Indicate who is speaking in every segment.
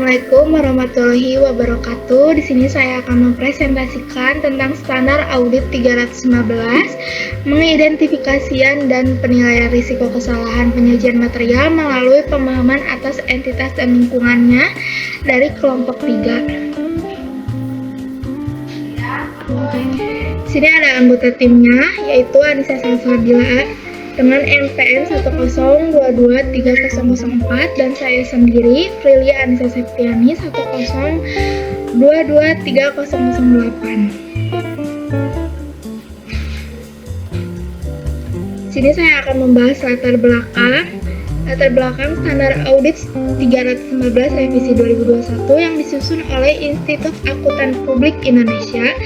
Speaker 1: Assalamualaikum warahmatullahi wabarakatuh. Di sini saya akan mempresentasikan tentang standar audit 315, mengidentifikasian dan penilaian risiko kesalahan penyajian material melalui pemahaman atas entitas dan lingkungannya dari kelompok 3. Di sini ada anggota timnya, yaitu Anissa Salsabila dengan NPM 1022304 dan saya sendiri Frilia Anissa Septiani 1023008. Sini saya akan membahas latar belakang standar audit 315 revisi 2021 yang disusun oleh Institut Akuntan Publik Indonesia,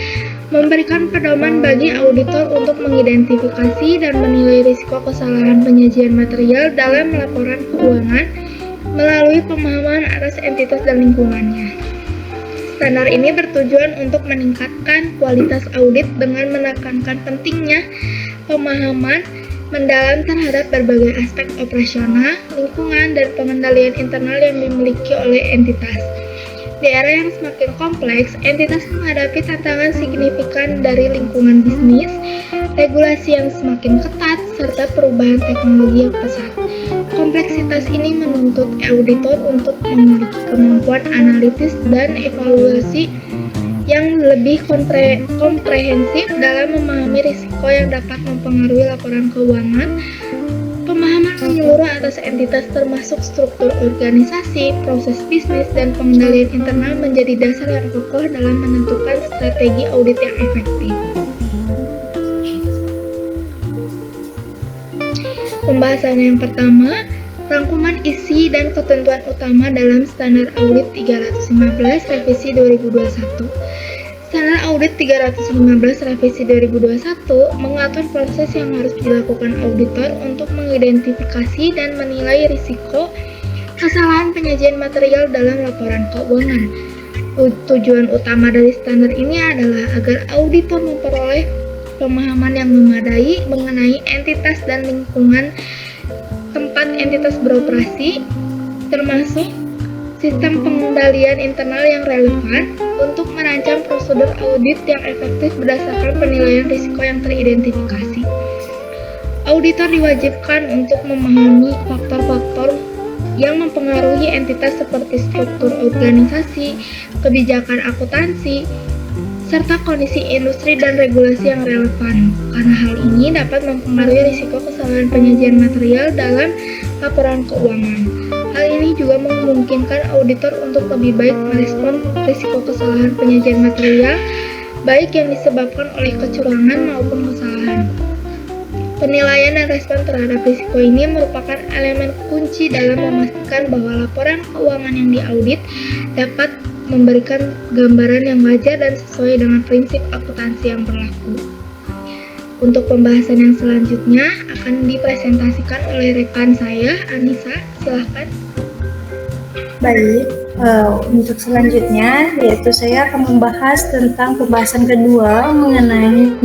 Speaker 1: memberikan pedoman bagi auditor untuk mengidentifikasi dan menilai risiko kesalahan penyajian material dalam laporan keuangan melalui pemahaman atas entitas dan lingkungannya. Standar ini bertujuan untuk meningkatkan kualitas audit dengan menekankan pentingnya pemahaman mendalam terhadap berbagai aspek operasional, lingkungan, dan pengendalian internal yang dimiliki oleh entitas. Di era yang semakin kompleks, entitas menghadapi tantangan signifikan dari lingkungan bisnis, regulasi yang semakin ketat, serta perubahan teknologi yang pesat. Kompleksitas ini menuntut auditor untuk memiliki kemampuan analitis dan evaluasi yang lebih komprehensif dalam memahami risiko yang dapat mempengaruhi laporan keuangan. Pemahaman menyeluruh atas entitas termasuk struktur organisasi, proses bisnis, dan pengendalian internal menjadi dasar yang kokoh dalam menentukan strategi audit yang efektif. Pembahasan yang pertama, rangkuman isi dan ketentuan utama dalam standar audit 315 revisi 2021. Standar audit 315 revisi 2021 mengatur proses yang harus dilakukan auditor untuk mengidentifikasi dan menilai risiko kesalahan penyajian material dalam laporan keuangan. Tujuan utama dari standar ini adalah agar auditor memperoleh pemahaman yang memadai mengenai entitas dan lingkungan tempat entitas beroperasi, termasuk sistem pengendalian internal yang relevan untuk merancang prosedur audit yang efektif berdasarkan penilaian risiko yang teridentifikasi. Auditor diwajibkan untuk memahami faktor-faktor yang mempengaruhi entitas seperti struktur organisasi, kebijakan akuntansi, serta kondisi industri dan regulasi yang relevan, karena hal ini dapat mempengaruhi risiko kesalahan penyajian material dalam laporan keuangan. Hal ini juga memungkinkan auditor untuk lebih baik merespon risiko kesalahan penyajian material, baik yang disebabkan oleh kecurangan maupun kesalahan. Penilaian dan respon terhadap risiko ini merupakan elemen kunci dalam memastikan bahwa laporan keuangan yang diaudit dapat memberikan gambaran yang wajar dan sesuai dengan prinsip akuntansi yang berlaku. Untuk pembahasan yang selanjutnya akan dipresentasikan oleh rekan saya, Anissa. Silahkan.
Speaker 2: Baik, untuk selanjutnya yaitu saya akan membahas tentang pembahasan kedua mengenai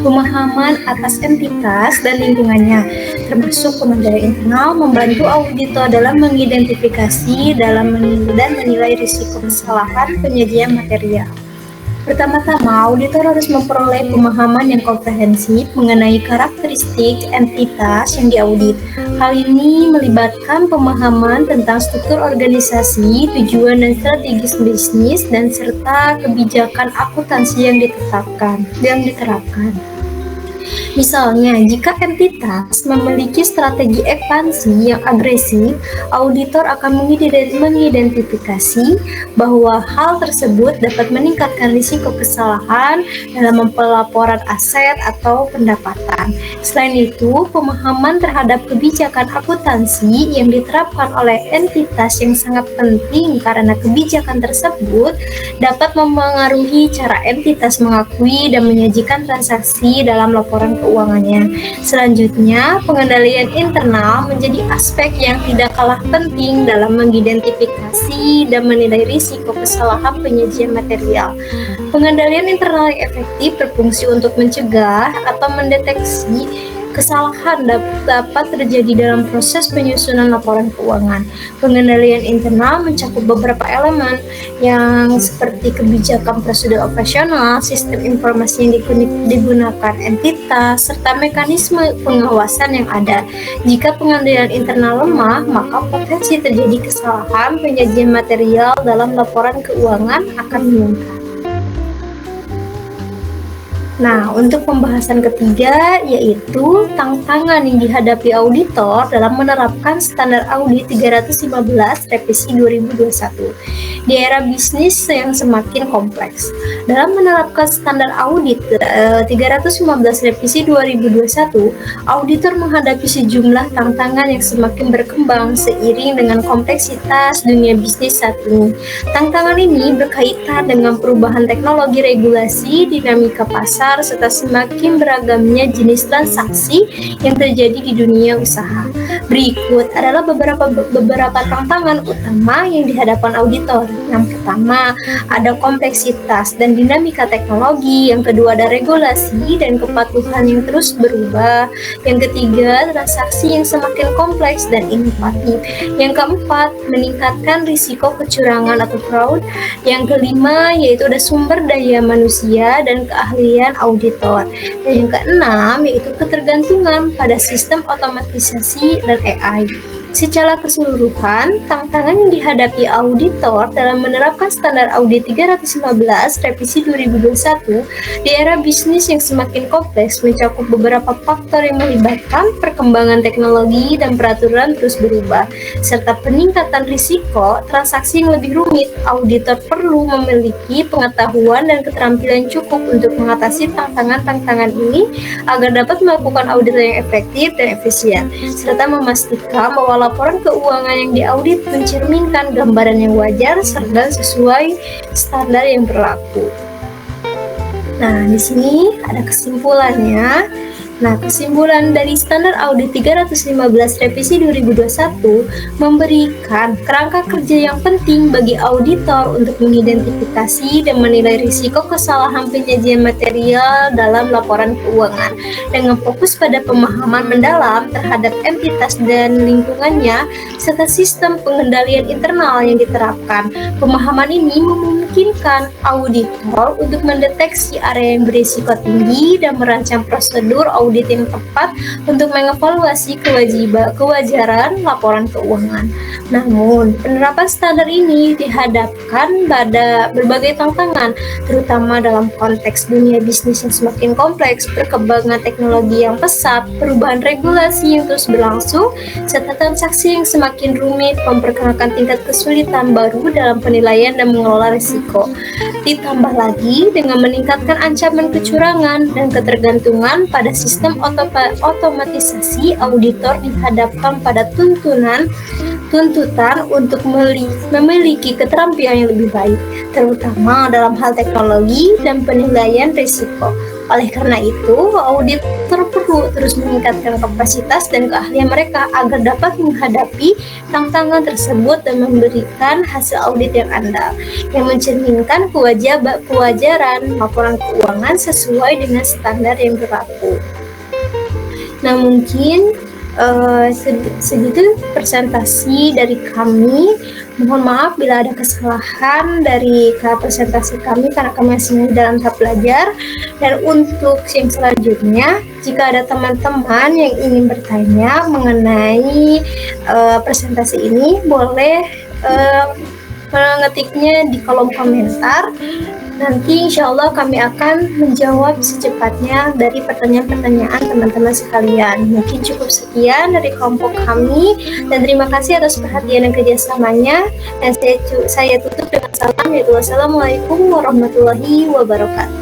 Speaker 2: pemahaman atas entitas dan lingkungannya, termasuk pengendalian internal, membantu auditor dalam mengidentifikasi dan menilai risiko kesalahan penyajian material. Pertama-tama, auditor harus memperoleh pemahaman yang komprehensif mengenai karakteristik entitas yang diaudit. Hal ini melibatkan pemahaman tentang struktur organisasi, tujuan dan strategis bisnis, dan serta kebijakan akuntansi yang diterapkan. Misalnya, jika entitas memiliki strategi ekspansi yang agresif, auditor akan mengidentifikasi bahwa hal tersebut dapat meningkatkan risiko kesalahan dalam pelaporan aset atau pendapatan. Selain itu, pemahaman terhadap kebijakan akuntansi yang diterapkan oleh entitas yang sangat penting karena kebijakan tersebut dapat mempengaruhi cara entitas mengakui dan menyajikan transaksi dalam laporan keuangannya. Selanjutnya, pengendalian internal menjadi aspek yang tidak kalah penting dalam mengidentifikasi dan menilai risiko kesalahan penyajian material. Pengendalian internal yang efektif berfungsi untuk mencegah atau mendeteksi Kesalahan dapat terjadi dalam proses penyusunan laporan keuangan. Pengendalian internal mencakup beberapa elemen yang seperti kebijakan prosedur operasional, sistem informasi yang digunakan entitas, serta mekanisme pengawasan yang ada. Jika pengendalian internal lemah, maka potensi terjadi kesalahan penyajian material dalam laporan keuangan akan meningkat. Nah, untuk pembahasan ketiga yaitu tantangan yang dihadapi auditor dalam menerapkan standar audit 315 revisi 2021 di era bisnis yang semakin kompleks. Dalam menerapkan standar audit 315 revisi 2021, auditor menghadapi sejumlah tantangan yang semakin berkembang seiring dengan kompleksitas dunia bisnis saat ini. Tantangan ini berkaitan dengan perubahan teknologi regulasi, dinamika pasar, serta semakin beragamnya jenis transaksi yang terjadi di dunia usaha. Berikut adalah beberapa tantangan utama yang dihadapkan auditor. Yang pertama, ada kompleksitas dan dinamika teknologi. Yang kedua, ada regulasi dan kepatuhan yang terus berubah. Yang ketiga, transaksi yang semakin kompleks dan inovatif. Yang keempat, meningkatkan risiko kecurangan atau fraud. Yang kelima, yaitu ada sumber daya manusia dan keahlian auditor. Dan yang keenam, yaitu ketergantungan pada sistem otomatisasi dan AI. Secara keseluruhan, tantangan yang dihadapi auditor dalam menerapkan standar audit 315 revisi 2021 di era bisnis yang semakin kompleks mencakup beberapa faktor yang melibatkan perkembangan teknologi dan peraturan terus berubah, serta peningkatan risiko transaksi yang lebih rumit. Auditor perlu memiliki pengetahuan dan keterampilan cukup untuk mengatasi tantangan-tantangan ini agar dapat melakukan audit yang efektif dan efisien, serta memastikan bahwa laporan keuangan yang diaudit mencerminkan gambaran yang wajar serta sesuai standar yang berlaku. Nah, di sini ada kesimpulannya. Nah, kesimpulan dari standar audit 315 revisi 2021 memberikan kerangka kerja yang penting bagi auditor untuk mengidentifikasi dan menilai risiko kesalahan penyajian material dalam laporan keuangan dengan fokus pada pemahaman mendalam terhadap entitas dan lingkungannya serta sistem pengendalian internal yang diterapkan. Pemahaman ini memungkinkan auditor untuk mendeteksi area yang berisiko tinggi dan merancang prosedur audit yang tepat untuk mengevaluasi kewajaran laporan keuangan. Namun, penerapan standar ini dihadapkan pada berbagai tantangan, terutama dalam konteks dunia bisnis yang semakin kompleks, perkembangan teknologi yang pesat, perubahan regulasi yang terus berlangsung, serta transaksi yang semakin rumit memperkenalkan tingkat kesulitan baru dalam penilaian dan mengelola risiko. Ditambah lagi dengan meningkatkan ancaman kecurangan dan ketergantungan pada sistem otomatisasi, auditor dihadapkan pada tuntutan untuk memiliki keterampilan yang lebih baik, terutama dalam hal teknologi dan penilaian risiko. Oleh karena itu, auditor perlu terus meningkatkan kapasitas dan keahlian mereka agar dapat menghadapi tantangan tersebut dan memberikan hasil audit yang andal, yang mencerminkan kewajaran laporan keuangan sesuai dengan standar yang berlaku. Nah, mungkin segitu presentasi dari kami. Mohon maaf bila ada kesalahan dari presentasi kami karena kami masih dalam tahap belajar. Dan untuk yang selanjutnya, jika ada teman-teman yang ingin bertanya mengenai presentasi ini, boleh mengetiknya di kolom komentar. Nanti insya Allah kami akan menjawab secepatnya dari pertanyaan-pertanyaan teman-teman sekalian. Mungkin cukup sekian dari kelompok kami, dan terima kasih atas perhatian dan kerjasamanya. Dan saya tutup dengan salam, yaitu wassalamualaikum warahmatullahi wabarakatuh.